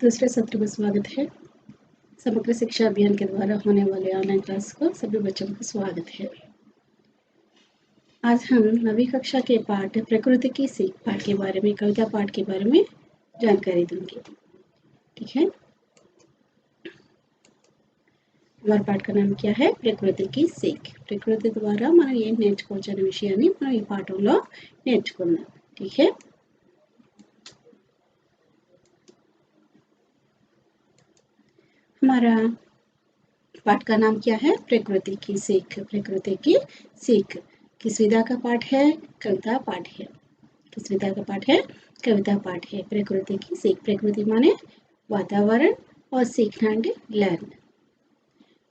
दूसरे सत्र में स्वागत है। समग्र शिक्षा अभियान के द्वारा होने वाले ऑनलाइन क्लास को सभी बच्चों का स्वागत है। आज हम 9वीं कक्षा के पाठ प्रकृति की सीख पाठ के बारे में, कविता पाठ के बारे में जानकारी दूंगी। ठीक है, हमारे पाठ का नाम क्या है? प्रकृति की सीख। प्रकृति द्वारा మనం ఏం నేర్చుకోవచ్చనే విషయాన్ని మనం ఈ పాఠంలో నేర్చుకుందాం। ठीक है, हमारा पाठ का नाम क्या है? प्रकृति की सीख। प्रकृति की सीख किस विधा का पाठ है? कविता पाठ है। किस विधा का पाठ है? कविता पाठ है। प्रकृति की सीख, प्रकृति माने वातावरण और सीखना అంటే लर्न।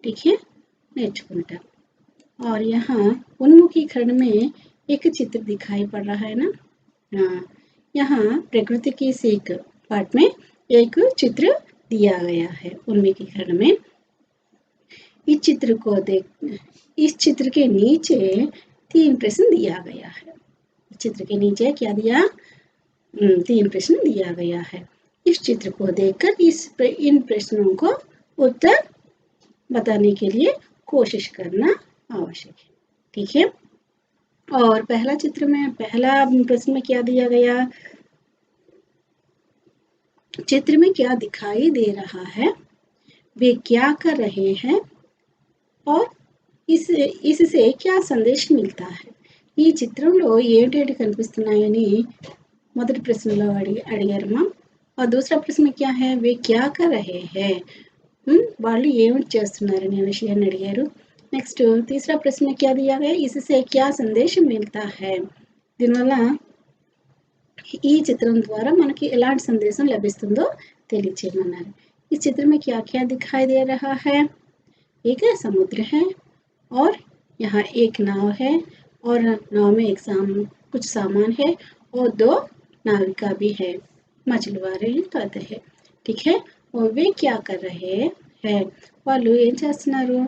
ठीक है, నేర్చుకుంటా। और यहाँ उन्मुखीकरण में एक चित्र दिखाई पड़ रहा है ना। हाँ, यहाँ प्रकृति की सीख पाठ में एक चित्र दिया गया है उन्मुखीकरण में। इस चित्र को देख, इस चित्र के नीचे 3 प्रश्न दिया गया है। चित्र के नीचे क्या दिया? 3 प्रश्न दिया गया है। इस चित्र को देखकर इन प्रश्नों को उत्तर बताने के लिए कोशिश करना आवश्यक है। ठीक है, और पहला प्रश्न में क्या दिया गया? चित्र में क्या दिखाई दे रहा है? वे क्या कर रहे हैं और इससे क्या సందేశ మిల్తా है? ఈ చిత్రంలో ఏంటేంటి కనిపిస్తున్నాయని మొదటి ప్రశ్నలో అడిగారమ్మా। और दूसरा प्रश्न क्या है? वे क्या कर रहे हैं, వాళ్ళు ఏమిటి చేస్తున్నారనే విషయాన్ని అడిగారు। నెక్స్ట్ तीसरा प्रश्न में क्या दिया गया? इससे क्या संदेश मिलता है? దీనివల్ల ఈ చిత్రం ద్వారా మనకి ఎలాంటి సందేశం లభిస్తుందో తెలియచేయమన్నారు। इस चित्र में क्या क्या दिखाई दे रहा है? एक समुद्र है और यहाँ एक नाव है और नाव में कुछ सामान है और 2 नाविका भी है, मछुआरे कहते हैं। ठीक है, और वे क्या कर रहे हैं? వాళ్ళు ఏం చేస్తున్నారు?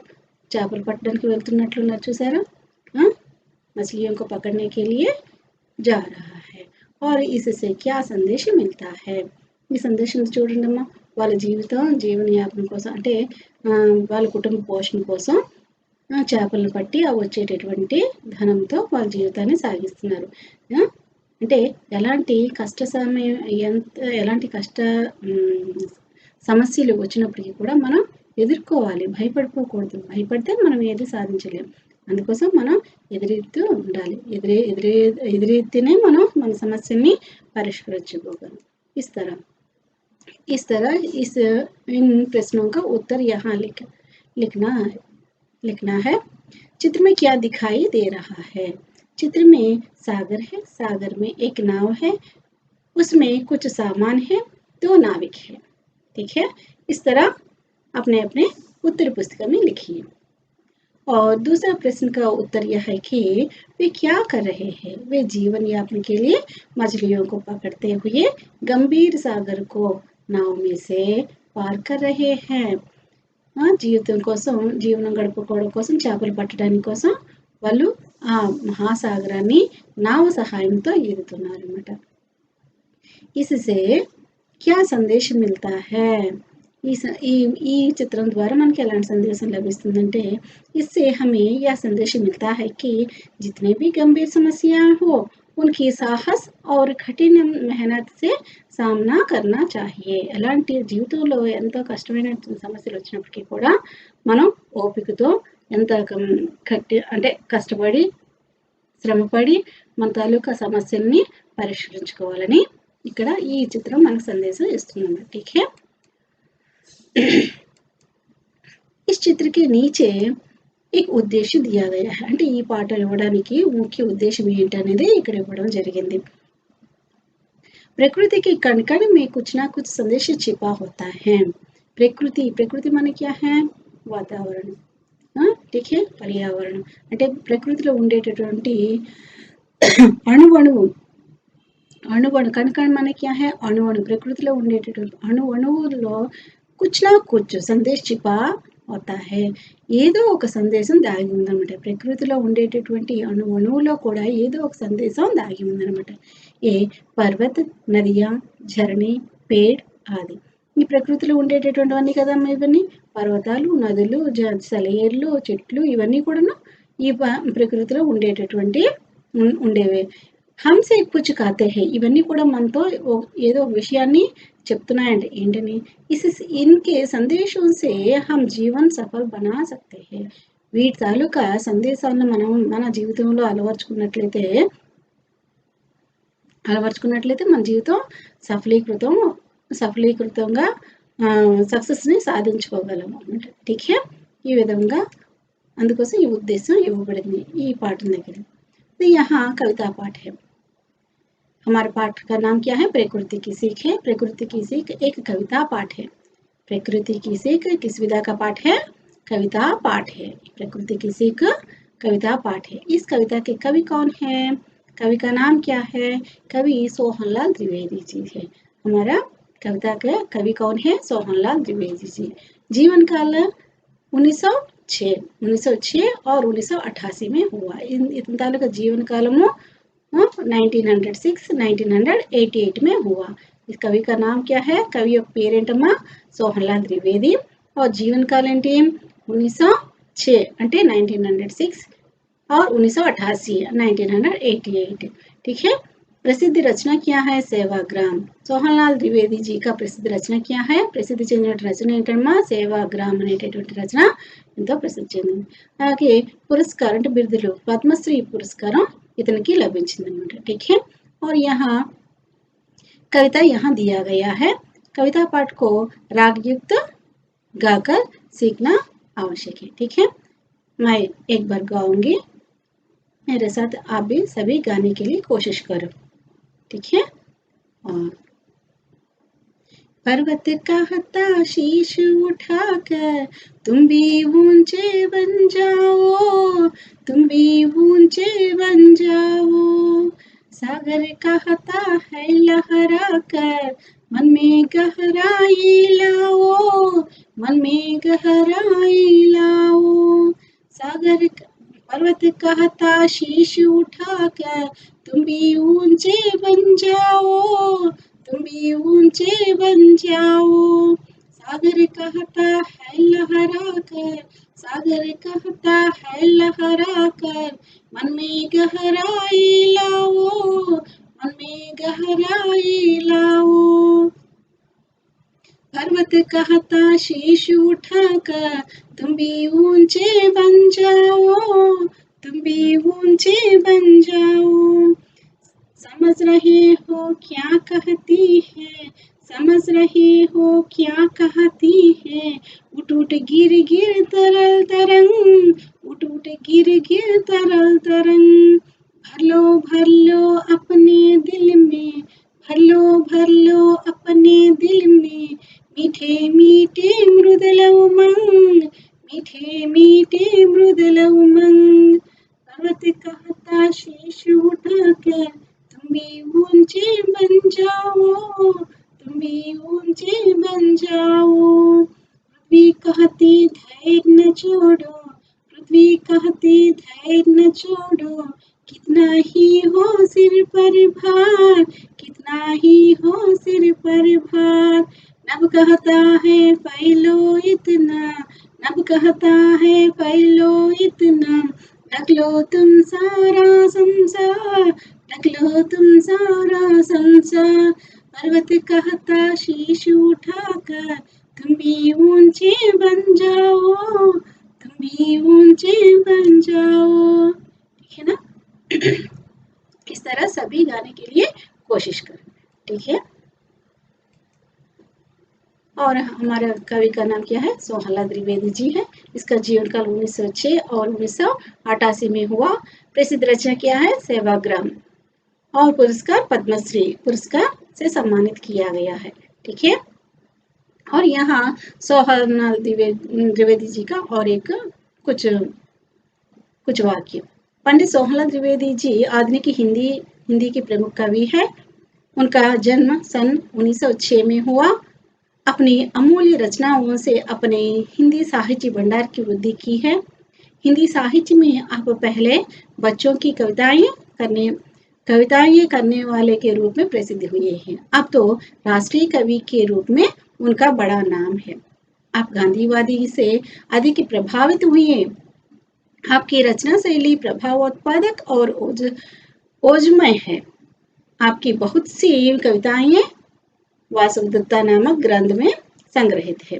చేపలు పట్టడానికి వెళ్తున్నట్లున్నారు, చూసారా? मछलियों को पकड़ने के लिए जा रहा है। और इससे क्या संदेश मिलता है? ఈ సందేశం చూడండి అమ్మా। వాళ్ళ జీవనయాపన కోసం అంటే వాళ్ళ కుటుంబ పోషణ కోసం చేపలను పట్టి ఆ వచ్చేటటువంటి ధనంతో వాళ్ళ జీవితాన్ని సాగిస్తున్నారు। అంటే ఎలాంటి సమస్యలు వచ్చినప్పటికీ కూడా మనం ఎదుర్కోవాలి, భయపడిపోకూడదు। భయపడితే మనం ఏది సాధించలేం। అందుకోసం మనం ఎదురీతూ ఉండాలి। ఎదురీతేనే మనం మన సమస్యని పరిష్కరించుకోగలం। इस तरह इन प्रश्नों का उत्तर यहाँ लिखना है। चित्र में क्या दिखाई दे रहा है? चित्र में सागर है, सागर में एक नाव है, उसमें कुछ सामान है, 2 नाविक है। ठीक है, इस तरह अपने अपने उत्तर पुस्तिका में लिखिए। और दूसरा प्रश्न का उत्तर यह है कि वे क्या कर रहे हैं? वे जीवन यापन के लिए मछलियों को पकड़ते हुए गंभीर सागर को नाव में से पार कर रहे हैं। జీవితం కోసం, జీవనం గడుపుకోవడం కోసం, చేపలు పట్టడానికి కోసం వాళ్ళు ఆ మహాసాగరాన్ని నావ సహాయంతో ఈదుతున్నారు అన్నమాట। इससे क्या संदेश मिलता है? ఈ చిత్రం ద్వారా మనకి ఎలాంటి సందేశం లభిస్తుందంటే, इससे हमें यह संदेश मिलता है कि जितने भी गंभीर समस्या हो उनकी साहस और कठिन मेहनत से सामना करना चाहिए। ఎలాంటి జీవితంలో ఎంతో కష్టమైన సమస్యలు వచ్చినప్పటికీ కూడా మనం ఓపికతో ఎంత కష్టపడి శ్రమపడి మన తాలూకా సమస్యల్ని పరిష్కరించుకోవాలని ఇక్కడ ఈ చిత్రం మనకు సందేశం ఇస్తుంది। ठीक है, इस चित्र के नीचे एक उद्देश्य दिया गया है। అంటే ఈ పాఠం ఇవ్వడానికి ముఖ్య ఉద్దేశం ఏంటనేది ఇక్కడ ఇవ్వడం జరిగింది। प्रकृति के कण कण में कुछ ना कुछ संदेश छिपा होता है। प्रकृति माने क्या है? वातावरण। ठीक है, पर्यावरण అంటే ప్రకృతిలో ఉండేటటువంటి అణువణువు कण माने क्या है? अणुअणु। प्रकृतिలో ఉండేటటువంటి అణువులో कुछ ना कुछ संदेश छिपा होता है। ఏదో ఒక సందేశం దాగి ఉందన్నమాట। ప్రకృతిలో ఉండేటటువంటి అణువులో కూడా ఏదో ఒక సందేశం దాగి ఉందన్నమాట। ఏ पर्वत, नदियां, झरने, पेड़ आदि ఈ ప్రకృతిలో ఉండేటటువంటివన్నీ కదా ఇవన్నీ పర్వతాలు, నదులు, సెలయేర్లు, చెట్లు ఇవన్నీ కూడాను ఈ ప్రకృతిలో ఉండేటటువంటి ఉండేవే. హంసే కుచ్ కాతే హై ఇవన్నీ కూడా మనతో ఏదో ఒక విషయాన్ని చెప్తున్నాయండి. ఏంటని ఇన్కే సందేశం సే హమ్ జీవన్ సఫల్ బనా సక్తే హై. వీటి తాలూకా సందేశాలను మనం మన జీవితంలో అలవర్చుకున్నట్లయితే మన జీవితం సఫలీకృతంగా సక్సెస్ని సాధించుకోగలం అన్నమాట. ఠీక్ హై. ఈ విధంగా అందుకోసం ఈ ఉద్దేశం ఇవ్వబడింది ఈ పాఠం దగ్గర. यहाँ कविता पाठ है. हमारे पाठ का नाम क्या है? प्रकृति की सीख है. प्रकृति की सीख एक कविता पाठ है. प्रकृति की सीख किस विधा का पाठ है? कविता पाठ है. प्रकृति की सीख कविता पाठ है. इस कविता के कवि कौन है? कवि का नाम क्या है? कवि सोहनलाल द्विवेदी जी है. हमारा कविता के कवि कौन है? सोहनलाल द्विवेदी जी. जीवन काल 1906 और 1988 में हुआ. इतने तालुका जीवन कालमो 1906 1988 में हुआ. इस कवि का नाम क्या है? कवि యొక్క పేరేంటమ్మా సోహన్లాల్ ద్వివేది. और जीवन काल ఏంటి 1906 అంటే 1906 और 1988 1988. ठीक है. प्रसिद्ध रचना क्या है? सेवाग्राम. सोहनलाल द्विवेदी जी का प्रसिद्ध रचना क्या है? ప్రసిద్ధి చెందిన రచన ఏంటమ్మా సేవాగ్రామ్ అనేటటువంటి రచన ఎంతో ప్రసిద్ధి చెందింది. అలాగే పురస్కారం అంటే బిరుదులు పద్మశ్రీ పురస్కారం इतने लभिंचिंది అన్నమాట. ठीक है. और यहाँ कविता यहाँ दिया गया है. कविता पाठ को रागयुक्त गाकर सीखना आवश्यक है. ठीक है. मैं एक बार गाऊंगी, मेरे साथ आप भी सभी गाने के लिए कोशिश करो. ठीक है. और पर्वत कहता शीश उठाकर तुम भी ऊंचे बन जाओ, तुम भी ऊंचे बन जाओ. सागर कहता है लहरा कर मन में गहराई लाओ, मन में गहराई लाओ. सागर पर्वत कहता शीश उठाकर तुम भी ऊंचे बन जाओ, तुम भी ऊंचे बन जाओ. सागर कहता है लहरा कर, सागर कहता है लहरा कर मन में गहराई लाओ, मन में गहराई लाओ. पर्वत कहता शीश उठाकर तुम भी ऊंचे बन जाओ, तुम भी ऊंचे बन जाओ. समझ रहे हो क्या कहती है, समझ रहे हो क्या कहती है. उठ उठ गिर गिर तरल तरंग, उठ उठ गिर गिर तरल तरंग. भर लो अपने दिल में, भर लो अपने दिल में. मीठे मीठे मृदुल उमंग, मीठे मीठे मृदुल उमंग. पर्वत कहता शीश उठाकर तुम भी ऊंचे बन जाओ, तुम भी ऊंचे बन जाओ. पृथ्वी कहती धैर्य न छोड़ो, पृथ्वी कहती धैर्य न छोड़ो. कितना ही हो सिर पर भार, कितना ही हो सिर पर भार. नभ कहता है फैलो इतना, नभ कहता है फैलो इतना. ढक लो तुम सारा संसार, ढक लो तुम सारा संसार. पर्वत कहता शीश उठाकर तुम भी ऊंचे बन जाओ, तुम भी ऊंचे बन जाओ. ठीक है ना. इस तरह सभी गाने के लिए कोशिश करें. ठीक है. और हमारे कवि का नाम क्या है? सोहनलाल द्विवेदी जी है. इसका जीवन काल 1906 और 1988 में हुआ. प्रसिद्ध रचना क्या है? सेवाग्राम. और पुरस्कार पद्मश्री पुरस्कार से सम्मानित किया गया है. ठीक है. और यहाँ सोहनलाल द्विवेदी जी का और एक कुछ वाक्य. पंडित सोहनलाल द्विवेदी जी आधुनिक हिंदी के प्रमुख कवि है. उनका जन्म सन 1906 में हुआ. अपनी अमूल्य रचनाओं से अपने हिंदी साहित्य भंडार की वृद्धि की है. हिंदी साहित्य में आप पहले बच्चों की कविताएं करने वाले के रूप में प्रसिद्ध हुए हैं. अब तो राष्ट्रीय कवि के रूप में उनका बड़ा नाम है। आप गांधीवादी से अधिक प्रभावित हुए। आपकी रचना शैली प्रभावोत्पादक और ओजमय है। आपकी बहुत सी कविताएं वासुदेवदत्ता नामक ग्रंथ में संग्रहित है।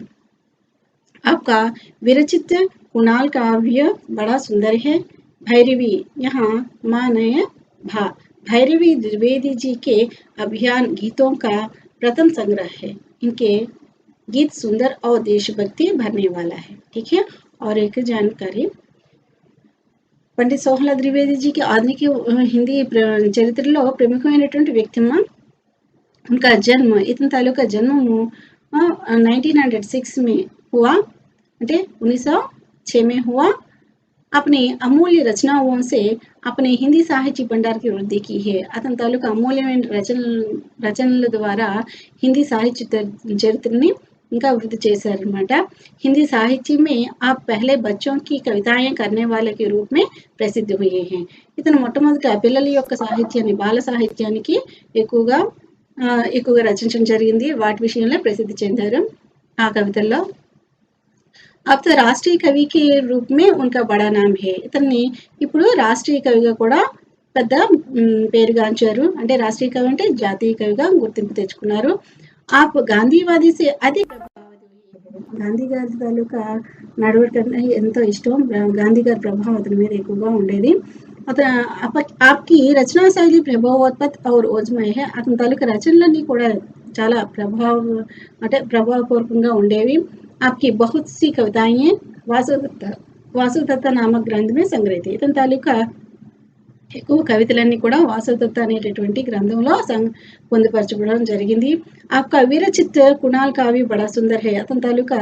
आपका विरचित कुणाल काव्य बड़ा सुंदर है। भैरवी यहाँ माननीय भैरवी द्विवेदी जी के अभियान गीतों का प्रथम संग्रह है। इनके गीत सुंदर और देशभक्ति भरने वाला है। ठीक है। और एक जानकारी, పండిత్ సోహంల ద్వివేది జీకి ఆధునిక హిందీ చరిత్రలో ప్రముఖమైనటువంటి వ్యక్తిత్వం. उनका जन्म इतने तालु का जन्म 1906 में हुआ, 1906 में हुआ। अपनी अमूल्य रचनाओं से अपने हिंदी साहित्य भंडार की वृद्धि की है। अतन तालुका अमूल्यమైన రచనల ద్వారా हिंदी साहित्य చరిత్రని ఇంకా వృద్ధి చేశారన్నమాట। हिंदी साहित्य में आप पहले बच्चों की कविताएं करने वाले के रूप में प्रसिद्ध हुए हैं। ఇతను మొట్టమొదట పిల్లల యొక్క సాహిత్యాన్ని, బాల సాహిత్యానికి ఎక్కువగా రచించడం జరిగింది। వాటి విషయంలో ప్రసిద్ధి చెందారు ఆ కవితల్లో। अब तो राष्ट्रीय कवि के रूप में उनका बड़ा नाम है। ఇతన్ని ఇప్పుడు రాష్ట్రీయ కవిగా కూడా పెద్ద పేరుగాంచారు। అంటే రాష్ట్రీయ కవి అంటే జాతీయ కవిగా గుర్తింపు తెచ్చుకున్నారు। आप गांधीवादी से अधिक గాంధీ గారి తాలూకా నడవడిక ఎంతో ఇష్టం। గాంధీ గారి ప్రభావం అతని మీద ఎక్కువగా ఉండేది। आपकी रचना शैली प्रभावोत्पत्त और ओजमय है। అతని తాలూకా రచనలన్నీ కూడా చాలా ప్రభావపూర్వకంగా ఉండేవి। आपकी बहुत सी कविताएं वासुदत्ता नामक ग्रंथ में संग्रहित है। ఇతని తాలూకా ఎక్కువ కవితలన్నీ కూడా వాసుదత్త అనేటటువంటి గ్రంథంలో పొందుపరచబడడం జరిగింది। आपका विरचित कुणाल काव्य बड़ा सुंदर है। అతని తాలూకా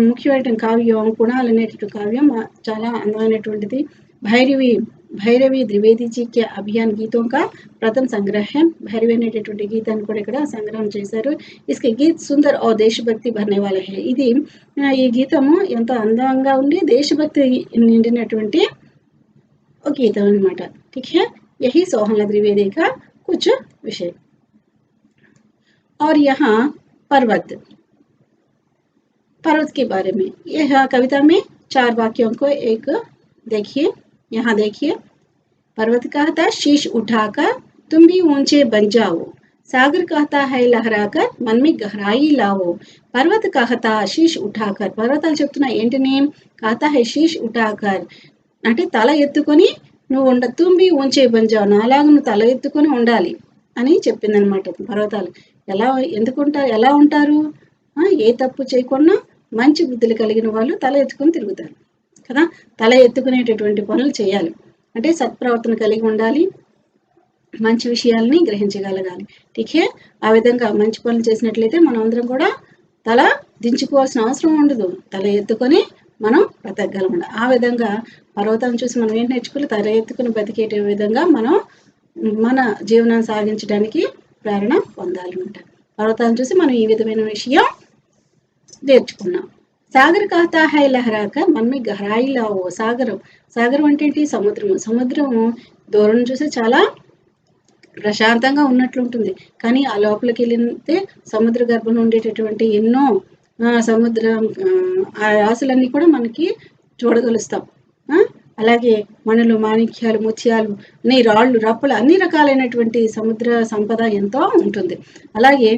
ముఖ్యమైన కావ్యం కుణాల్ అనేటువంటి కావ్యం చాలా అందమైనటువంటిది। భైరవి ద్వివేदी जी के अभियान गीतों का प्रथम संग्रह है। भैरवी అనేటటువంటి గీతాన్ని కూడా ఇక్కడ సంగ్రహం చేశారు। इसके गीत सुंदर और देशभक्ति भरने वाला है। ఇది ఈ గీతము ఎంతో అందంగా ఉండి దేశభక్తి నిండినటువంటి ఒక గీతం అన్నమాట। ठीक है। यही सोहनलाल द्विवेदी का कुछ विषय। और यहाँ पर्वत के बारे में यह कविता में 4 वाक्यों को एक देखिए। यहाँ देखिए, पर्वत कहता शीश उठाकर तुम भी ऊंचे बन जाओ, सागर कहता है लहराकर मन में गहराई लाओ। पर्वत कहता शीश उठाकर, पर्वताలు చెప్తున్నా ఏంటిని, कहता है शीश उठाकर అంటే తల ఎత్తుకొని నువ్వు తుంబి ఊంచే బంజావు, నాలాగా నువ్వు తల ఎత్తుకొని ఉండాలి అని చెప్పిందనమాట। పర్వతాలు ఎలా ఉంటారు, ఏ తప్పు చేయకుండా మంచి బుద్ధులు కలిగిన వాళ్ళు తల ఎత్తుకొని తిరుగుతారు కదా। తల ఎత్తుకునేటటువంటి పనులు చేయాలి అంటే సత్ప్రవర్తన కలిగి ఉండాలి, మంచి విషయాలని గ్రహించగలగాలి। ఠీకే। ఆ విధంగా మంచి పనులు చేసినట్లయితే మనం అందరం కూడా తల దించుకోవాల్సిన అవసరం ఉండదు, తల ఎత్తుకొని మనం బ్రతకగలమండి। ఆ విధంగా పర్వతాన్ని చూసి మనం ఏం నేర్చుకోవాలి, తల ఎత్తుకుని బతికే విధంగా మనం మన జీవనాన్ని సాగించడానికి ప్రేరణ పొందాలన్నమాట। పర్వతాన్ని చూసి మనం ఈ విధమైన విషయం నేర్చుకున్నాం। సాగర్ कहता है लहराकर मन में गहराई लाओ। సాగరం అంటే ఏంటి, సముద్రం దూరం చూసి చాలా ప్రశాంతంగా ఉన్నట్లు ఉంటుంది, కానీ ఆ లోపలికి వెళ్తే సముద్ర గర్భంలో ఉండేటటువంటి ఎన్నో సముద్రం ఆ రాసులన్నీ కూడా మనకి చూడగలుస్తాం। అలాగే మణులు, మాణిక్యాలు, ముత్యాలు, రాళ్ళు, రప్పలు, అన్ని రకాలైనటువంటి సముద్ర సంపద ఎంతో ఉంటుంది। అలాగే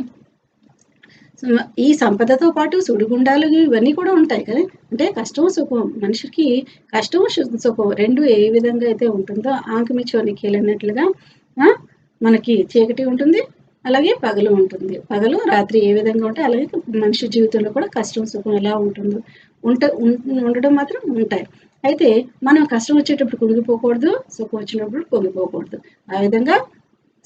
ఈ సంపదతో పాటు సుడిగుండాలు ఇవన్నీ కూడా ఉంటాయి కదా। అంటే కష్టం సుఖం, మనిషికి కష్టం సుఖం రెండు ఏ విధంగా అయితే ఉంటుందో ఆంకమిచ్చోని కీలన్నట్లుగా మనకి చీకటి ఉంటుంది, అలాగే పగలు ఉంటుంది। పగలు రాత్రి ఏ విధంగా ఉంటే అలాగే మనిషి జీవితంలో కూడా కష్టం సుఖం ఎలా ఉంటుందో ఉండడం మాత్రం ఉంటాయి। అయితే మనం కష్టం వచ్చేటప్పుడు కుంగిపోకూడదు, సుఖం వచ్చినప్పుడు పొంగిపోకూడదు, ఆ విధంగా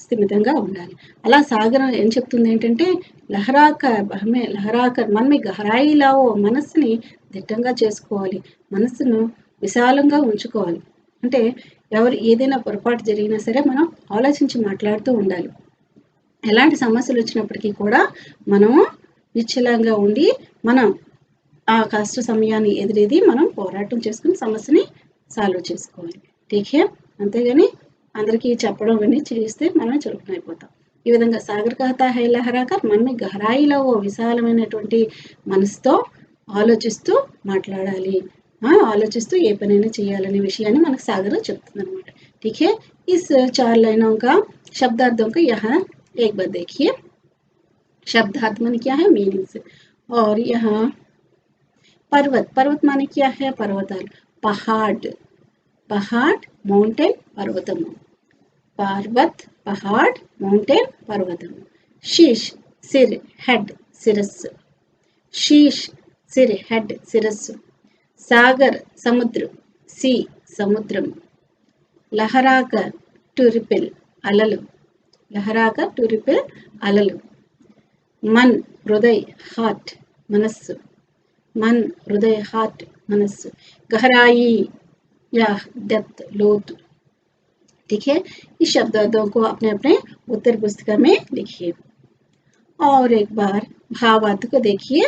స్థిమితంగా ఉండాలి। అలా సాగరం ఏం చెప్తుంది ఏంటంటే లహరాకర్ మన్మే గహరాయి లావో, మనస్సుని దిట్టంగా చేసుకోవాలి, మనస్సును విశాలంగా ఉంచుకోవాలి। అంటే ఏదైనా పొరపాటు జరిగినా సరే మనం ఆలోచించి మాట్లాడుతూ ఉండాలి। ఎలాంటి సమస్యలు వచ్చినప్పటికీ కూడా మనము నిశ్చలంగా ఉండి మనం ఆ కష్ట సమయాన్ని ఎదురేది మనం పోరాటం చేసుకుని సమస్యని సాల్వ్ చేసుకోవాలి। ఠీకే। అంతేగాని అందరికీ చెప్పడం ఇవన్నీ చేస్తే మనం చురుకునైపోతాం। ఈ విధంగా సాగర్ కహతా హై లహరాకర్ मन में గహరాయిలో ఓ విశాలమైనటువంటి మనసుతో ఆలోచిస్తూ మాట్లాడాలి, ఆలోచిస్తూ ఏ పనైనా చేయాలనే విషయాన్ని మనకు సాగర్ చెప్తుంది అనమాట. ठीक है, इस 4 लाइनों का शब्दार्थों को यहाँ एक बार देखिए. शब्दार्थ माने क्या है, मीनिंग्स. और यहाँ पर्वत, पर्वत माने क्या है, पर्वताल, पहाड़, पहाड़ माउंटेन पर्वतम, पर्वत पहाड़ माउंटेन पर्वतम. शीश सिर हेड सिरस्సు, शीश सिर हेड सिरस्సు. सागर समुद्र सी समुद्रम. लहराकर టు రిపెల్ అలలు, లహరాకర్ టు రిపెల్ అలలు. మన్ హృదయ్ హార్ట్ మనస్సు, मन हृदय हार्ट मनस्సు. गहराई या डेप्थ लोतु. ठीक है, इस शब्दार्थों को अपने अपने उत्तर पुस्तिका में लिखिए. और एक बार भावार्थ को देखिए.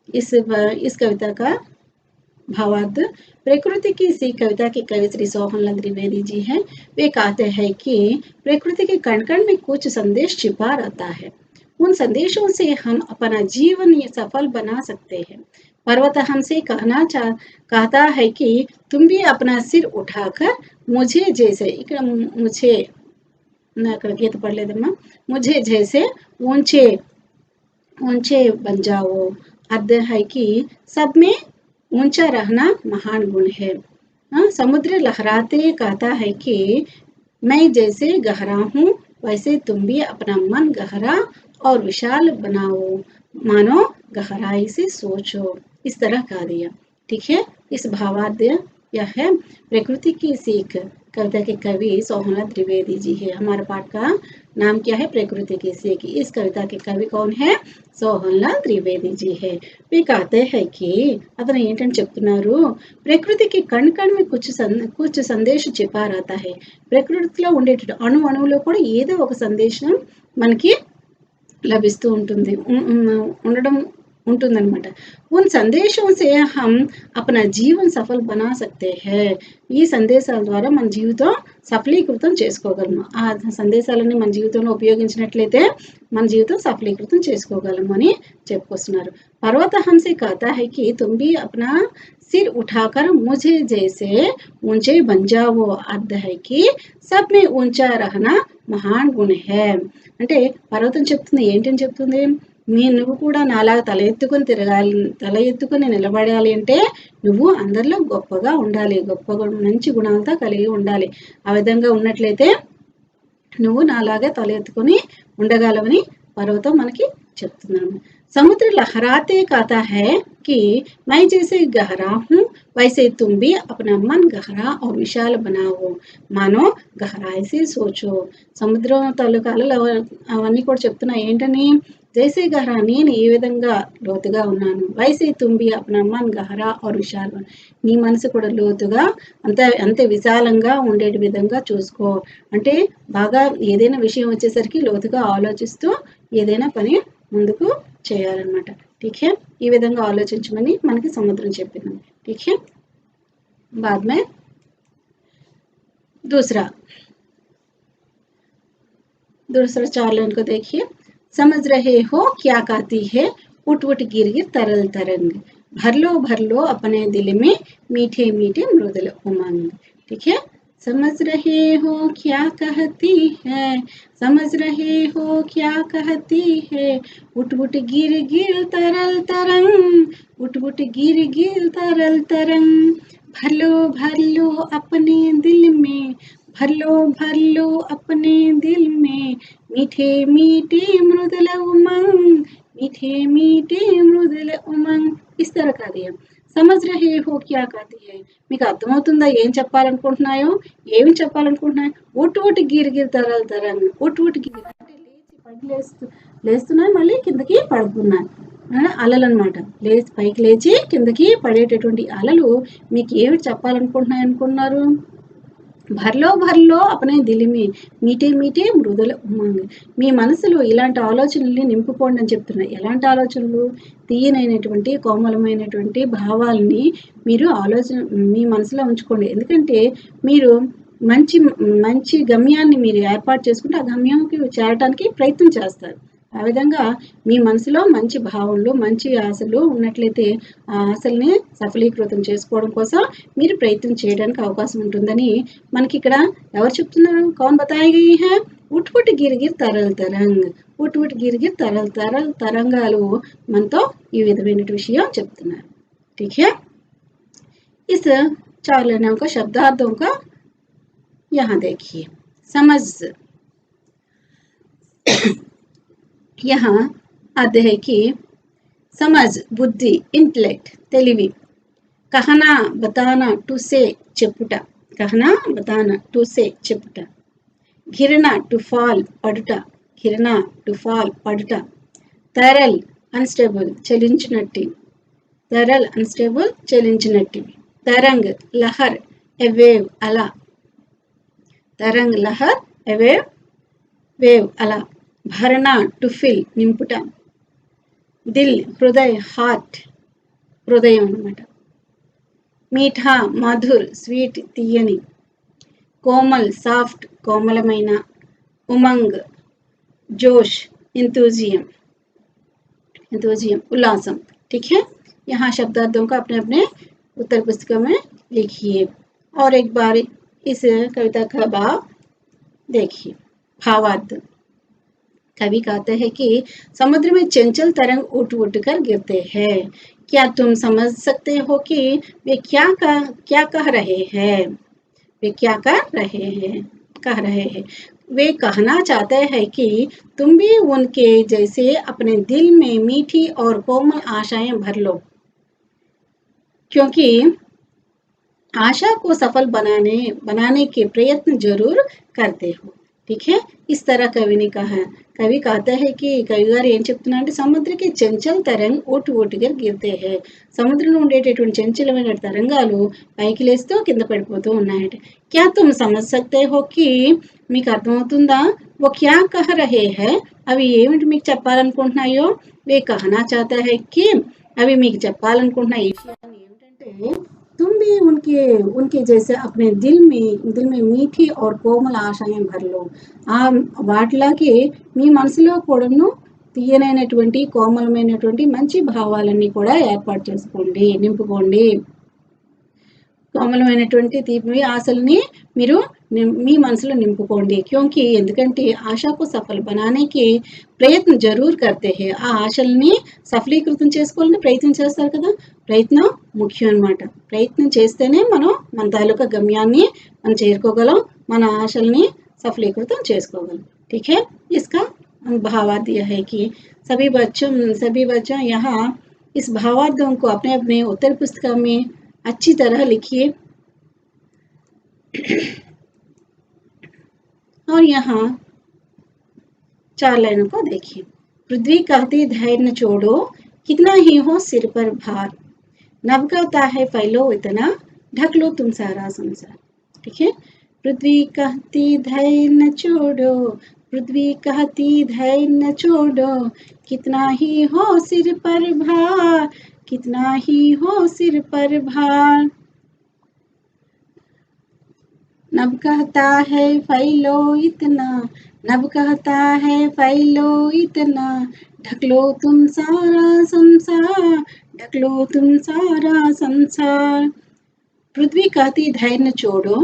इस कविता का भावार्थ, प्रकृति की सी कविता की कवि श्री सोहनलाल द्विवेदी जी हैं. वे कहते हैं कि प्रकृति के कण कण में कुछ संदेश छिपा रहता है, उन संदेशों से हम अपना जीवन सफल बना सकते हैं. पर्वत हमसे कहता है कि तुम भी अपना सिर उठाकर मुझे जैसे, ఇక్కడ मुझे అక్కడ గీత పడలేదమ్మా, मुझे जैसे ऊंचे ऊंचे बन जाओ. अर्थ है कि सब में ऊंचा रहना महान गुण है. समुद्र लहराते कहता है कि मैं जैसे गहरा हूँ वैसे तुम भी अपना मन गहरा और विशाल बनाओ, मानो गहराई से सोचो. इस तरह कह दिया. ठीक है, इस भावार्थ यह है प्रकृति की सीख. कविता के कवि सोहनलाल द्विवेदी जी है. हमारे पाठ का नाम क्या है, प्रकृति की सीख. इस कविता के कवि कौन है, सोहनलाल द्विवेदी जी है. वे कहते हैं कि అతను ఏంటని చెప్తున్నారు, ప్రకృతికి కణ్ కణ్ में कुछ संदेश छिपा रहता है. ప్రకృతిలో ఉండే అణువులో కూడా ఏదో ఒక సందేశం మనకి లభిస్తూ ఉంటుంది, ఉండడం ఉంటుందన్నమాట. उन संदेशों से हम अपना जीवन सफल बना सकते हैं. ఈ సందేశాల ద్వారా మన జీవితం సఫలీకృతం చేసుకోగలము. ఆ సందేశాలని మన జీవితంలో ఉపయోగించినట్లయితే మన జీవితం సఫలీకృతం చేసుకోగలము అని చెప్పుకొస్తున్నారు. पर्वत हमसे कहता है कि तुम भी अपना सिर उठाकर मुझे जैसे ऊंचे बन जाओ. अर्थ है कि सब में ऊंचा रहना महान गुण है. అంటే పర్వతం చెప్తుంది ఏంటని చెప్తుంది, నువ్వు కూడా నాలాగా తల ఎత్తుకుని నిలబడాలి అంటే నువ్వు అందరిలో గొప్పగా ఉండాలి, గొప్పగా మంచి గుణాలతో కలిగి ఉండాలి. ఆ విధంగా ఉన్నట్లయితే నువ్వు నాలాగా తల ఎత్తుకుని ఉండగలవని పర్వతం మనకి చెప్తున్నాను. समुद्र लहराते कहता है कि मैं जैसे गहरा हूँ वैसे तुम भी अपना मन गहरा और विशाल बनाओ, मानो गहराई से सोचो. సముద్రం తాలూకా అలలు అవన్నీ కూడా చెప్తున్నాయి ఏంటని, జైసే గహరా నేను ఏ విధంగా లోతుగా ఉన్నాను, వైసే తుంబి అప్నా మన్ గహరా और విశాల్, నీ మనసు కూడా లోతుగా అంతే విశాలంగా ఉండేటి విధంగా చూసుకో. అంటే బాగా ఏదైనా విషయం వచ్చేసరికి లోతుగా ఆలోచిస్తూ ఏదైనా పని ముందుకు చేయాలన్నమాట. ठीक है, ఈ విధంగా ఆలోచించమని మనకి సముద్రం చెప్పింది. ठीक है, बाद में दूसरा 4 लाइन को देखिए. समझ रहे हो क्या कहती है उठ उठ गिर गिर तरल तरंग, भर लो अपने दिल में मीठे मीठे मृदुल उमंग. ठीक है, समझ रहे हो क्या कहती है, समझ रहे हो क्या कहती है, उठ उठ गिर गिर तरल तरंग, उठ उठ गिर गिर तरल तरंग, भर लो अपने दिल में, भर लो अपने दिल में मीठे मीठे मृदुल उमंग, मीठे मीठे मृदुल उमंग. इस तरह का दिया. समझ रहे हो क्या कहती है, మీకు అర్థమవుతుందా ఏం చెప్పాలనుకుంటున్నాయో, ఏమి చెప్పాలనుకుంటున్నాయో. ఉట్ గిర్ గిర్ తరల్ తరంగ్, ఉట్ గిర్ అంటే లేచి పైకి లేస్తున్నాయి మళ్ళీ కిందకి పడుతున్నాయి అలలు అనమాట. పైకి లేచి కిందకి పడేటటువంటి అలలు మీకు ఏమి చెప్పాలనుకుంటున్నాయి అనుకున్నారు. భర్లో అపనే దిలిమి మీటే మీటే మృదుల ఉమంగ్, మీ మనసులో ఇలాంటి ఆలోచనల్ని నింపుకోండి అని చెప్తున్నాయి. ఎలాంటి ఆలోచనలు, తీయనైనటువంటి కోమలమైనటువంటి భావాలని మీరు మీ మనసులో ఉంచుకోండి. ఎందుకంటే మీరు మంచి మంచి గమ్యాన్ని మీరు ఏర్పాటు చేసుకుంటే ఆ గమ్యంకి చేరడానికి ప్రయత్నం చేస్తారు. ఆ విధంగా మీ మనసులో మంచి భావనలు, మంచి ఆశలు ఉన్నట్లయితే ఆ ఆశల్ని సఫలీకృతం చేసుకోవడం కోసం మీరు ప్రయత్నం చేయడానికి అవకాశం ఉంటుందని మనకి ఇక్కడ ఎవరు చెప్తున్నారు? కౌన్ బతాయి గయి హై? ఉట్ ఉట్ గిర్ గిర్ తరల్ తరంగ్, ఉట్ ఉట్ గిర్ గిర్ తరల్ తరల్ తరంగాలు మనతో ఈ విధమైన విషయం చెప్తున్నారు. ठीक है, इस 4 लाइनों का शब्दार्थों का यहाँ देखिए। समझ, यहाँ आते हैं कि समझ बुद्धि, इंटेलेक्ट తెలివి, कहना बताना टू से చెప్పుట, कहना बताना टू से చెప్పుట, ఘిరణ టు ఫాల్ పడుట, ఘిరణ టు ఫాల్ పడుట, తరల్ అన్స్టేబుల్ చలించినట్టి, तरल अनस्टेबल चलिंचिनट्टी, तरंग लहर ए वेव अला, तरंग लहर ए वेव अला, भरना टू फिल निंपुट, दिल हृदय हार्ट हृदय अन्नमाट, मीठा मधुर स्वीट तीयनी, कोमल साफ्ट कोमलमैन, उमंग जोश इंतुजियम उल्लासम। ठीक है, यहाँ शब्दार्थों का अपने अपने उत्तर पुस्तिका में लिखिए और एक बार इस कविता का भाव देखिए। भावार्थ, कवि कहते हैं कि समुद्र में चंचल तरंग उठ उठ कर गिरते हैं, क्या तुम समझ सकते हो कि वे क्या कह रहे हैं? वे क्या कह रहे हैं? वे कहना चाहते हैं कि तुम भी उनके जैसे अपने दिल में मीठी और कोमल आशाएं भर लो, क्योंकि आशा को सफल बनाने के प्रयत्न जरूर करते हो। ठीक है, इस तरह कवि ने कहा। कवि कहता है कि कवि గారు ఏం చెప్తున్నారంటే సముద్రకి చంచల్ తరంగ్ ఓటుగా గిరితే హై, సముద్రంలో ఉండేటటువంటి చంచలమైన తరంగాలు పైకి లేస్తూ కింద పడిపోతూ ఉన్నాయట. क्या तुम समझ सकते हो कि, మీకు అర్థమవుతుందా? वो क्या कह रहे हैं, అవి ఏమిటి మీకు చెప్పాలనుకుంటున్నాయో? वे कहना चाहता है कि, అవి మీకు చెప్పాలనుకుంటున్న ఈ విషయాన్ని ఏమిటంటే तुम भी उनके जैसे अपने दिल में मीठी और कोमल आशाएं भर लो, ఆ వాటిలాగే మీ మనసులో కూడాను తీయనైనటువంటి కోమలమైనటువంటి మంచి భావాలన్నీ కూడా ఏర్పాటు చేసుకోండి, నింపుకోండి. కోమలమైనటువంటి తీపి ఆశల్ని మీరు మీ మనసులో నింపుకోండి. క్యోంకి ఎందుకంటే ఆశకు సఫల బనానేకి ప్రయత్నం జరూర్ కర్తే హై, ఆ ఆశల్ని సఫలీకృతం చేసుకోవాలని ప్రయత్నం చేస్తారు కదా, ప్రయత్నం ముఖ్యం అన్నమాట. ప్రయత్నం చేస్తేనే మనం మన తాలూకా గమ్యాన్ని మనం చేరుకోగలం, మన ఆశల్ని सफलीकृत చేసుకోగలం। ठीक है, इसका भावार्थ यह है कि सभी बच्चों यहाँ इस भावार्थों को अपने अपने उत्तर पुस्तिका में अच्छी तरह लिखिए और यहाँ 4 लाइनों को देखिए। पृथ्वी कहती धैर्य न छोड़ो, कितना ही हो सिर पर भार, नभ कहता है फैलो इतना, ढक लो तुम सारा संसार। ठीक है, पृथ्वी कहती धैर्य न छोड़ो, पृथ्वी कहती धैर्य न छोड़ो, कितना ही हो सिर पर भार, कितना ही हो सिर पर भार, नभ कहता है फैलो इतना, नभ कहता है फैलो इतना, ढक लो तुम सारा संसार, ढक लो तुम सारा संसार। पृथ्वी कहती धैर्य न छोड़ो,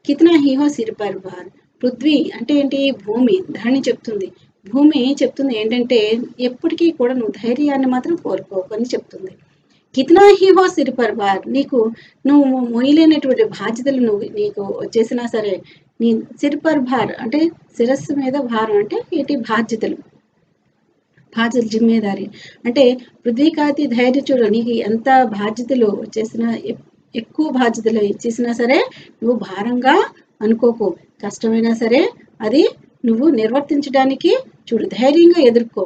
कितना ही हो सिर पर भार, పృథ్వీ అంటే ఏంటి? భూమి, ధరణి చెప్తుంది. భూమి చెప్తుంది ఏంటంటే ఎప్పటికీ కూడా నువ్వు ధైర్యాన్ని మాత్రం కోరుకోకు అని చెప్తుంది. కితనా హీ హో సిర్ పర్ భార్, నువ్వు మోయలేనటువంటి బాధ్యతలు నీకు వచ్చేసినా సరే, నీ సిర్ పర్ భార్ అంటే శిరస్సు మీద భారం అంటే ఏంటి? బాధ్యతలు జిమ్మేదారి అంటే పృథ్వీ కాతి ధైర్య చూడు, నీకు ఎంత బాధ్యతలు వచ్చేసినా, ఎక్కువ బాధ్యతలు ఇచ్చేసినా సరే నువ్వు భారంగా అనుకోకు, కష్టమైనా సరే అది నువ్వు నిర్వర్తించడానికి చూడు, ధైర్యంగా ఎదుర్కో,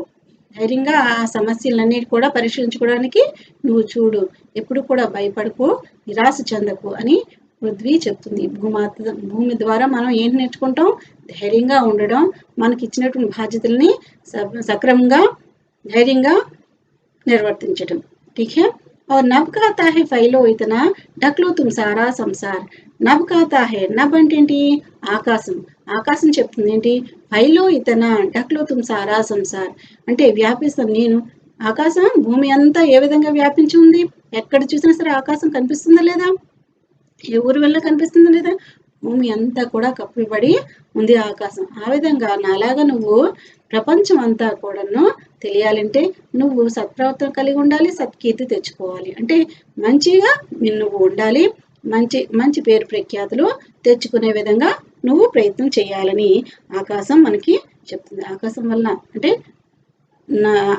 ధైర్యంగా ఆ సమస్యలన్నిటి కూడా పరిష్కరించుకోవడానికి నువ్వు చూడు, ఎప్పుడు కూడా భయపడకు, నిరాశ చెందకు అని పృథ్వీ చెప్తుంది. భూమి ద్వారా మనం ఏంటి నేర్చుకుంటాం? ధైర్యంగా ఉండడం, మనకి ఇచ్చినటువంటి బాధ్యతల్ని సక్రమంగా ధైర్యంగా నిర్వర్తించడం. ठीक है, और नभ कहता है फैलो इतना ढक लो तुम सारा సంసార్ నబ్ कहता है నబ్ అంటే ఏంటి ఆకాశం ఆకాశం చెప్తుంది ఏంటి ఫైలో ఇతన ఢక్లో తుమ్ సారా సంసార్ అంటే వ్యాపిస్తాను నేను ఆకాశం భూమి అంతా ఏ విధంగా వ్యాపించి ఉంది ఎక్కడ చూసినా సరే ఆకాశం కనిపిస్తుందా లేదా ఏ ఊరు వల్ల కనిపిస్తుందా లేదా భూమి అంతా కూడా కప్పిబడి ఉంది ఆకాశం ఆ విధంగా నాలాగా నువ్వు ప్రపంచం అంతా కూడాను తెలియాలంటే నువ్వు సత్ప్రవర్తన కలిగి ఉండాలి సత్కీర్తి తెచ్చుకోవాలి అంటే మంచిగా నువ్వు ఉండాలి మంచి మంచి పేరు ప్రఖ్యాతులు తెచ్చుకునే విధంగా నువ్వు ప్రయత్నం చేయాలని ఆకాశం మనకి చెప్తుంది ఆకాశం వల్ల అంటే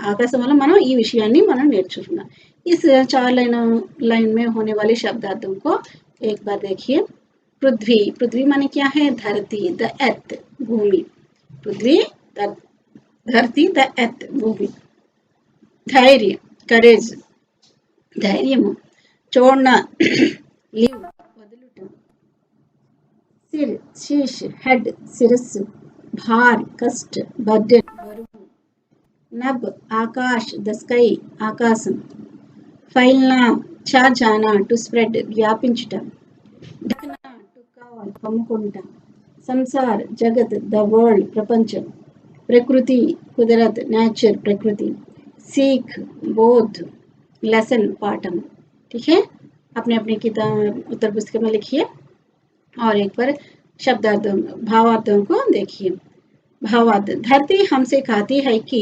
आकाशम वल्ल మనం ఈ విషయాన్ని మనం నేర్చుకున్నాం इस 4 लाइन में होने वाले शब्दार्थों को एक बार देखिए पृथ्वी पृथ्वी माने क्या है धरती द अर्थ भूमि पृथ्वी धरती द अर्थ भूमि धैर्य करेज धैर्यము छोड़ना लीव వదులుట सिर शीश हेड सिरस्సు भार कष्ट बर्डन बरुవు नभ आकाश द स्काई आकाशम फैलना छा जाना टू स्प्रेड व्यापिंचुట ढकना टू कवर कम्मुकुंట संसार जगत द वर्ल्ड प्रपंचम प्रकृति कुदरत नेचर प्रकृति सीख बोध लेसन पाठम ठीक है अपने अपने किताब उत्तर पुस्तिका में लिखिए और एक बार शब्दार्थों भावार्थों को देखिए भावार्थ धरती हमसे कहती है कि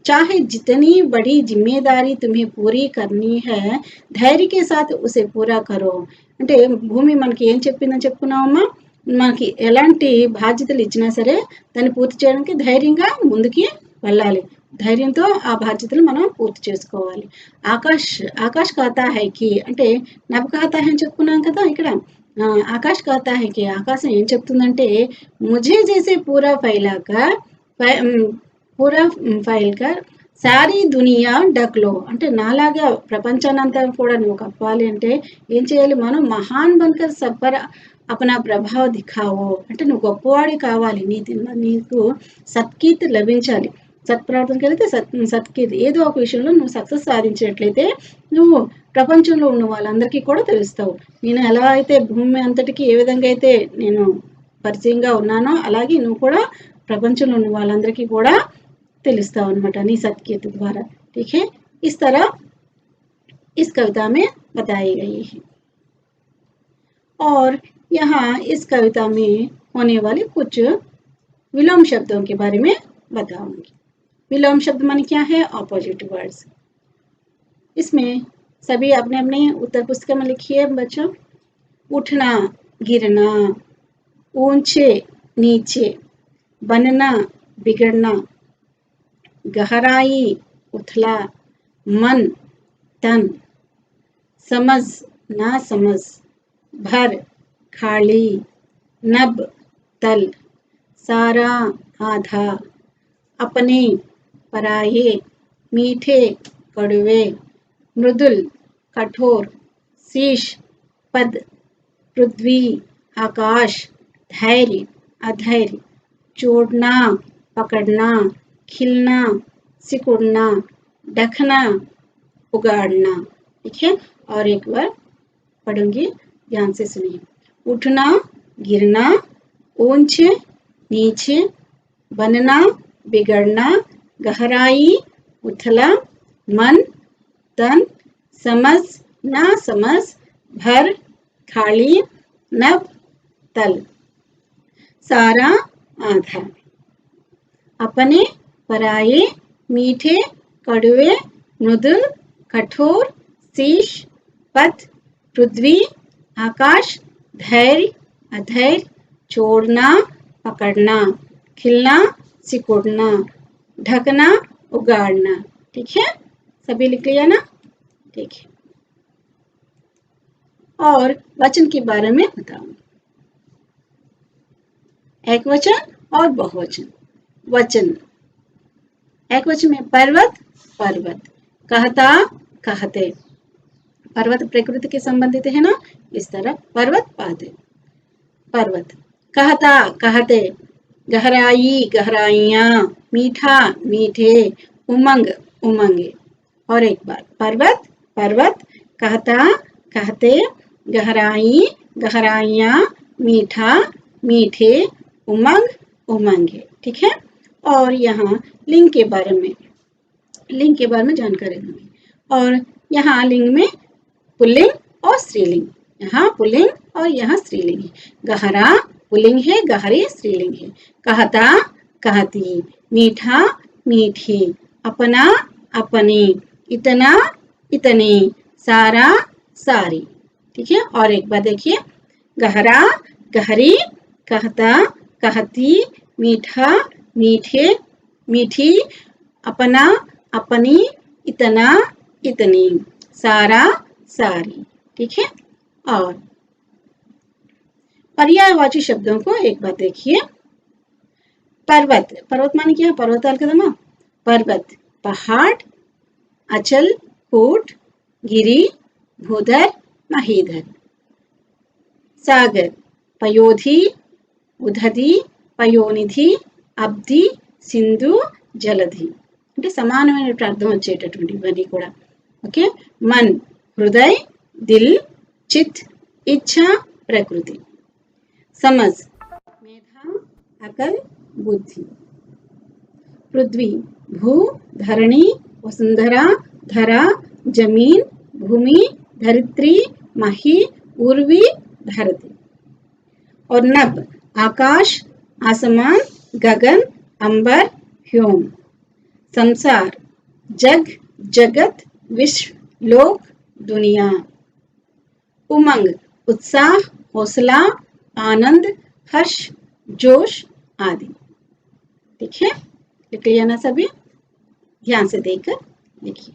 चाहे जितनी बड़ी जिम्मेदारी तुम्हें पूरी करनी है धैर्य के साथ उसे पूरा करो అంటే భూమి మనకి ఏం చెప్పిందని చెప్పుకున్నామమ్మా మనకి ఎలాంటి బాధ్యతలు ఇచ్చినా సరే దాన్ని పూర్తి చేయడానికి ధైర్యంగా ముందుకి వెళ్ళాలి ధైర్యంతో ఆ బాధ్యతలు మనం పూర్తి చేసుకోవాలి ఆకాశ్ कहता है कि అంటే నబ్ कहता है అని చెప్పుకున్నాం కదా ఇక్కడ आकाश कहता है कि आकाशం ఏం చెప్తుందంటే मुझे जैसे पूरा फैलकर सारी दुनिया डकलो అంటే నాలాగా ప్రపంచాన్నంతా కూడా నువ్వు కప్పాలి అంటే ఏం చేయాలి మనం మహాన్ बनकर सब पर अपना प्रभाव दिखाओ అంటే నువ్వు గొప్పవాడి కావాలి నీకు సత్కీర్తి లభించాలి సత్ప్రవర్తన కలిగితే సత్కీర్తి ఏదో ఒక విషయంలో నువ్వు సక్సెస్ సాధించినట్లయితే నువ్వు ప్రపంచంలో ఉన్న వాళ్ళందరికీ కూడా తెలుస్తావు నేను ఎలా అయితే భూమి అంతటికి ఏ విధంగా అయితే నేను పరిచయంగా ఉన్నానో అలాగే నువ్వు కూడా ప్రపంచంలో ఉన్న వాళ్ళందరికీ కూడా తెలుస్తావు అన్నమాట నీ సత్కీర్తి ద్వారా ठीक है इस तरह इस कविता में बताई गई है और यहाँ इस कविता में होने वाले कुछ विलोम शब्दों के बारे में बताऊंगी विलोम शब्द माने क्या है ऑपोजिट वर्ड्स इसमें सभी अपने अपने उत्तर पुस्तिका में लिखिए बच्चों उठना गिरना ऊंचे नीचे बनना बिगड़ना गहराई उथला मन तन समझ ना समझ भर खाली नब तल सारा आधा अपने पराये मीठे कड़वे मृदुल कठोर शीश पद पृथ्वी आकाश धैर्य अधैर्य छोड़ना पकड़ना खिलना सिकुड़ना ढकना उगाड़ना ठीक है और एक बार पढ़ूंगी ध्यान से सुनिए उठना गिरना ऊंचे नीचे बनना बिगड़ना गहराई उथला मन तन समझ ना समझ भर खाली नब तल सारा आधा अपने पराये मीठे कड़वे मृदुल कठोर शीश पद पृथ्वी आकाश धैर्य अधैर्य छोड़ना पकड़ना खिलना सिकुड़ना ढकना उगाड़ना ठीक है सभी लिख लिया ना ठीक है और वचन के बारे में बताऊंगी एक वचन और बहुवचन वचन एक वचन में पर्वत पर्वत कहता कहते पर्वत प्रकृति के संबंधित है ना इस तरह पर्वत पाते पर्वत कहता कहते गहराई गहराइयां मीठा मीठे उमंग उमंगे और एक बार पर्वत पर्वत कहता, कहते, गहराई, गहराइयाँ, मीठा, मीठे, उमंग, उमंगे। ठीक है। और यहाँ लिंग के बारे में जानकारी दूंगी। और यहाँ लिंग में पुल्लिंग और स्त्रीलिंग, यहाँ पुल्लिंग और यहाँ स्त्रीलिंग है। गहरा पुल्लिंग है, गहरी स्त्रीलिंग है। कहता, कहती, मीठा, मीठी, अपना, अपनी, इतना, इतनी, सारा, सारी। ठीक है। और एक बार देखिए, गहरा, गहरी, कहता, कहती, मीठा, मीठे, मीठी, अपना, अपनी, इतना, इतनी, सारा, सारी। ठीक है। और पर्यायवाची शब्दों को एक बार देखिए। पर्वत, पर्वत माने क्या? पर्वताल कदम, पर्वत, पहाड़, अचल, कूट, गिरी, भूधर, महीधर। सागर, पयोधि, ఉదధి, పయోనిధి, అబ్ధి, సింధు, జలధి. అంటే సమానమైన అర్థం వచ్చేటటువంటి ఇవన్నీ కూడా. ఓకే. మన్, హృదయ్, దిల్, చిత్, ఇచ్ఛ, ప్రకృతి. సమజ్, మేధా, అకల్, బుద్ధి. పృథ్వీ, భూ, धरणी, वसुंधरा, धरा, जमीन, भूमि, धरित्री, मही, उर्वी, धरती. और नभ, आकाश, आसमान, गगन, अंबर, व्योम. संसार, जग, जगत, विश्व, लोक, दुनिया. उमंग, उत्साह, हौसला, आनंद, हर्ष, जोश आदि. ठीक है। लिख लिया ना सभी? ध्यान से देखकर लिखिए।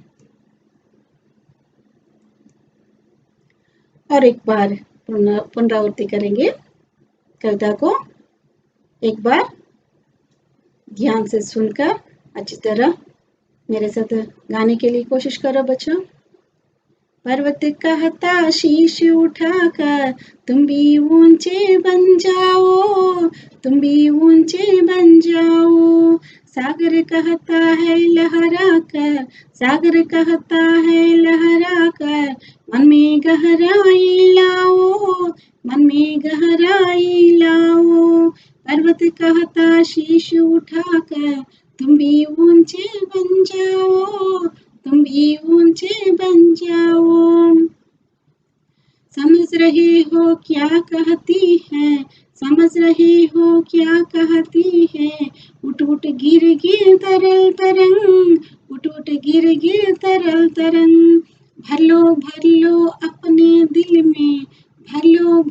और एक बार पुनरावृत्ति करेंगे कविता को। एक बार ध्यान से सुनकर अच्छी तरह मेरे साथ गाने के लिए कोशिश करो बच्चों। पर्वत कहता शीश उठाकर तुम भी ऊंचे बन जाओ, तुम भी ऊंचे बन जाओ. सागर कहता है लहरा कर, सागर कहता है लहरा कर, मन में गहराई लाओ, मन में गहराई लाओ. पर्वत कहता शीश उठाकर तुम भी ऊंचे बन जाओ, तुम भी ऊंचे बन जाओ. समझ रहे हो क्या कहती है, समझ रहे हो क्या कहती है. उठ उठ गिर गिर तरल तरंग, उठ उठ गिर गिर तरल तरंग. भर लो अपने दिल में, भर लो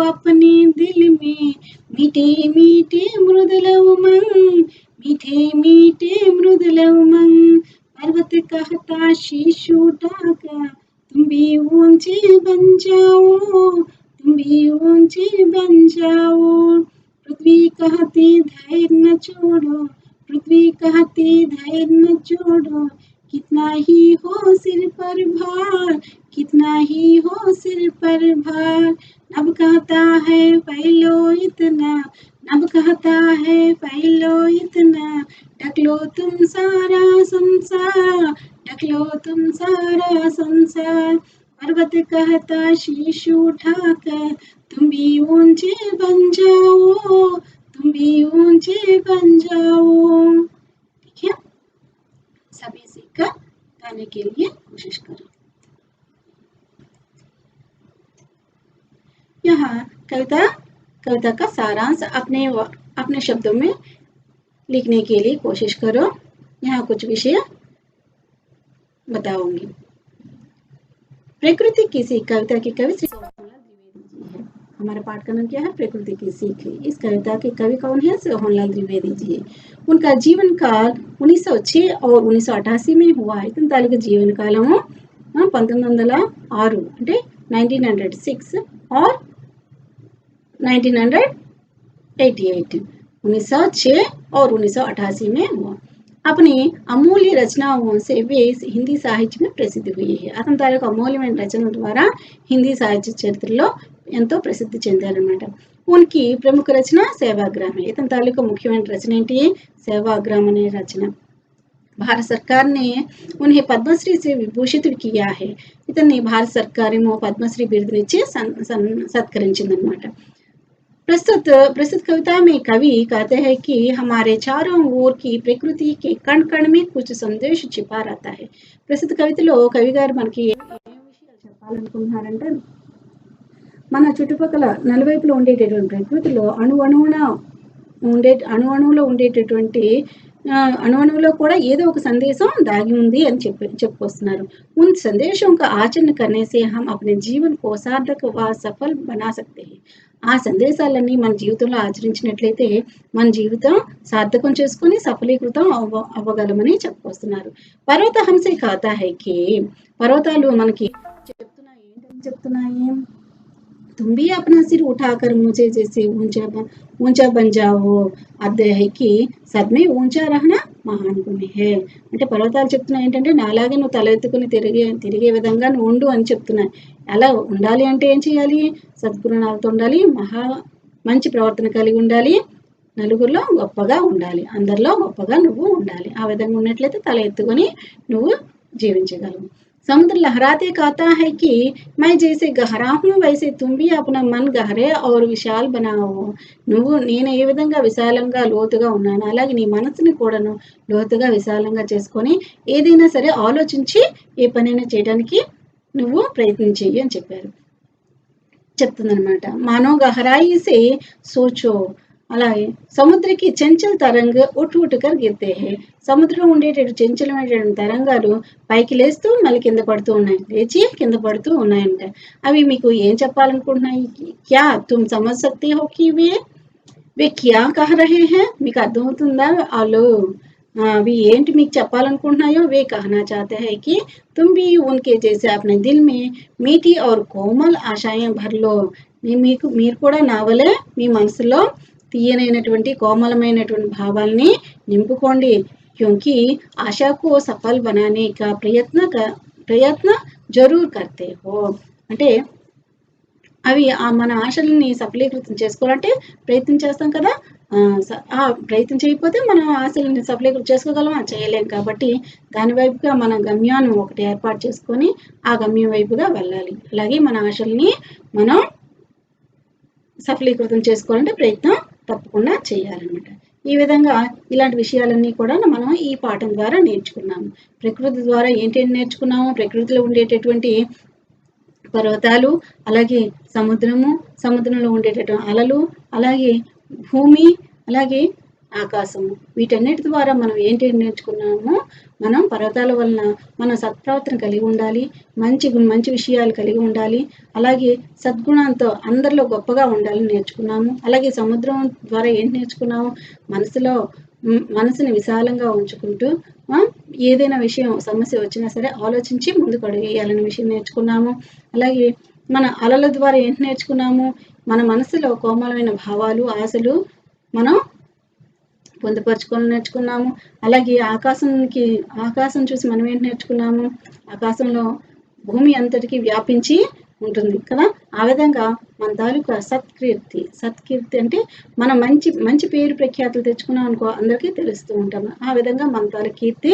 अपने दिल में. मीठे मीठे मृदुल उमंग, मीठे मीठे मृदुल उमंग. पर्वत कहता शीश उठाकर तुम भी ऊंचे बन जाओ, तुम भी ऊंचे बन जाओ. पृथ्वी कहती धैर्य न छोड़ो, पृथ्वी कहती धैर्य न छोड़ो. कितना ही हो सिर पर भार, कितना ही हो सिर पर भार. नभ कहता है फैलो इतना, नभ कहता है फैलो इतना. ढक लो तुम सारा संसार, ढक लो तुम सारा संसार. पर्वत कहता शीश उठाकर तुम भी ऊंचे बन जाओ, तुम भी ऊंचे बन जाओ. ठीक है। सभी सीखकर गाने के लिए कोशिश करो। यहाँ कविता का सारांश अपने शब्दों में लिखने के लिए कोशिश करो। यहाँ कुछ विषय बताऊंगी। प्रकृति की सीख कविता की कवि श्री सोहनलाल द्विवेदी जी है। हमारे पाठ का नाम क्या है? प्रकृति की सीख है। इस कविता के कवि कौन है? सोहनलाल द्विवेदी जी है। उनका जीवन काल 1906 और 1988 में हुआ है. తాలూకు జీవన కాలము 1906 అంటే 1906 और 1988, 1906 और 1988 में हुआ. अपनी अमूल्य रचनाओं से वे हिंदी साहित्य में प्रसिद्ध हुई है. అతని తాలూకు అమూల్యమైన రచనల ద్వారా హిందీ సాహిత్య చరిత్రలో ఎంతో ప్రసిద్ధి చెందారన్నమాట. उनकी प्रमुख रचना सेवाग्राम है. ఇతని తాలూకు ముఖ్యమైన రచన ఏంటి? సేవాగ్రామ్ అనే రచన. భారత सरकार ने उन्हें పద్మశ్రీ से విభూషిत किया है ఇతన్ని భారత सरकार ఏమో పద్మశ్రీ బిరుదునిచ్చి సత్కరించిందనమాట प्रस्तुत कविता में कवि कहते हैं कि हमारे चारों ओर की प्रकृति के कण कण में कुछ संदेश छिपा रहता है ప్రస్తుత కవితలో కవి గారు మనకి ఏ విషయాలు చెప్పాలనుకుంటున్నారంటే మన చుట్టుపక్కల నలువైపులో ఉండేటటువంటి ప్రకృతిలో అణువణువులో ఉండేటటువంటి अणुअणुవులో కూడా ఏదో ఒక సందేశం దాగి ఉంది అని చెప్పుకొస్తున్నారు उन संदेशों का आचरण करने से हम अपने जीवन को सार्थक व सफल बना सकते हैं ఆ సందేశాలన్నీ మన జీవితంలో ఆచరించినట్లయితే మన జీవితం సార్థకం చేసుకొని సఫలీకృతం అవ్వగలమని చెప్పుకొస్తున్నారు పర్వత హంసే कहता है कि పర్వతాలు మనకి చెప్తున్నాయి तुम भी अपना सिर उठाकर मुझे जैसे ऊंचा बन जाओ అర్థం है कि సద్మే ऊंचा रहना మహాన్ గుణి హే అంటే పర్వతాలు చెప్తున్నాయి ఏంటంటే నాలాగే నువ్వు తల ఎత్తుకుని తిరిగే విధంగా నువ్వు ఉండు అని చెప్తున్నాయి అలా ఉండాలి అంటే ఏం చేయాలి సద్గుణాలతో ఉండాలి మంచి ప్రవర్తన కలిగి ఉండాలి నలుగురిలో గొప్పగా ఉండాలి అందరిలో గొప్పగా నువ్వు ఉండాలి ఆ విధంగా ఉన్నట్లయితే తల ఎత్తుకొని నువ్వు జీవించగలవు समुद्र लहराते कहता है कि मैं जैसे गहरा हूँ वैसे तुम भी अपना मन गहरे और विशाल बनाओ నువ్వు నేను ఏ విధంగా విశాలంగా లోతుగా ఉన్నాను అలాగే నీ మనసుని కూడాను లోతుగా విశాలంగా చేసుకొని ఏదైనా సరే ఆలోచించి ఏ పనైనా చేయడానికి నువ్వు ప్రయత్నం చెయ్యి అని చెప్తుందన్నమాట మానో గహరాయి సే సోచో అలాగే సముద్రకి చంచల్ తరంగ ఉట్టుకర్ గిర్తే హే సముద్రంలో ఉండేటటువంటి చంచలమైనటువంటి తరంగాలు పైకి లేస్తూ మళ్ళీ కింద పడుతూ ఉన్నాయి లేచి కింద పడుతూ ఉన్నాయంట అవి మీకు ఏం చెప్పాలనుకుంటున్నాయి క్యా తుమ్ సమझ सकते हो कि वे क्या कह रहे हैं మీకు అర్థమవుతుందా వాళ్ళు అవి ఏంటి మీకు చెప్పాలనుకుంటున్నాయో वे कहना चाहते हैं कि तुम भी उनके जैसे अपने दिल में मीठी और कोमल आशाएं भर लो మీరు కూడా నా వలె మీ మనసులో తీయనైనటువంటి కోమలమైనటువంటి భావాల్ని నింపుకోండి क्योंकि आशा को सफल बनाने का प्रयत्न जरूर करते हो అంటే అవి మన ఆశల్ని సఫలీకృతం చేసుకోవాలంటే ప్రయత్నం చేస్తాం కదా ఆ ప్రయత్నం చేయకపోతే మనం ఆశల్ని సఫలీకృతం చేసుకోగలమా చేయలేం కాబట్టి దాని వైపుగా మన గమ్యాన్ని ఒకటి ఏర్పాటు చేసుకొని ఆ గమ్యం వైపుగా వెళ్ళాలి అలాగే మన ఆశల్ని మనం సఫలీకృతం చేసుకోవాలంటే ప్రయత్నం తప్పకుండా చేయాలన్నమాట ఈ విధంగా ఇలాంటి విషయాలన్నీ కూడా మనం ఈ పాఠం ద్వారా నేర్చుకున్నాము ప్రకృతి ద్వారా ఏంటేంటి నేర్చుకున్నాము ప్రకృతిలో ఉండేటటువంటి పర్వతాలు అలాగే సముద్రంలో ఉండేటటువంటి అలలు అలాగే భూమి అలాగే ఆకాశము వీటన్నిటి ద్వారా మనం ఏంటి నేర్చుకున్నామో మనం పర్వతాల వలన మనం సత్ప్రవర్తన కలిగి ఉండాలి మంచి విషయాలు కలిగి ఉండాలి అలాగే సద్గుణంతో అందరిలో గొప్పగా ఉండాలని నేర్చుకున్నాము అలాగే సముద్రం ద్వారా ఏంటి నేర్చుకున్నాము మనసుని విశాలంగా ఉంచుకుంటూ ఏదైనా సమస్య వచ్చినా సరే ఆలోచించి ముందుకు అడుగు వేయాలనే విషయం నేర్చుకున్నాము అలాగే మన అలల ద్వారా ఏంటి నేర్చుకున్నాము మన మనసులో కోమలమైన భావాలు ఆశలు మనం పొందుపరచుకొని నేర్చుకున్నాము అలాగే ఆకాశం చూసి మనం ఏంటి నేర్చుకున్నాము ఆకాశంలో భూమి అంతటికి వ్యాపించి ఉంటుంది కదా ఆ విధంగా మన తాలూకా సత్కీర్తి అంటే మనం మంచి పేరు ప్రఖ్యాతులు తెచ్చుకున్నాం అనుకో అందరికీ తెలుస్తూ ఉంటాము ఆ విధంగా మన తాలూకు కీర్తి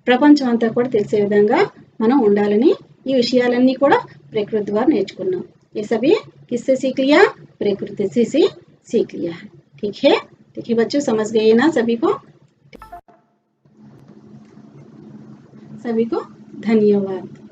ప్రపంచం అంతా కూడా తెలిసే విధంగా మనం ఉండాలని ఈ విషయాలన్నీ కూడా ప్రకృతి ద్వారా నేర్చుకున్నాం ये सभी किससे सीख लिया प्रकृति से सीख लिया है ठीक है बच्चों समझ गए ना सभी को धन्यवाद।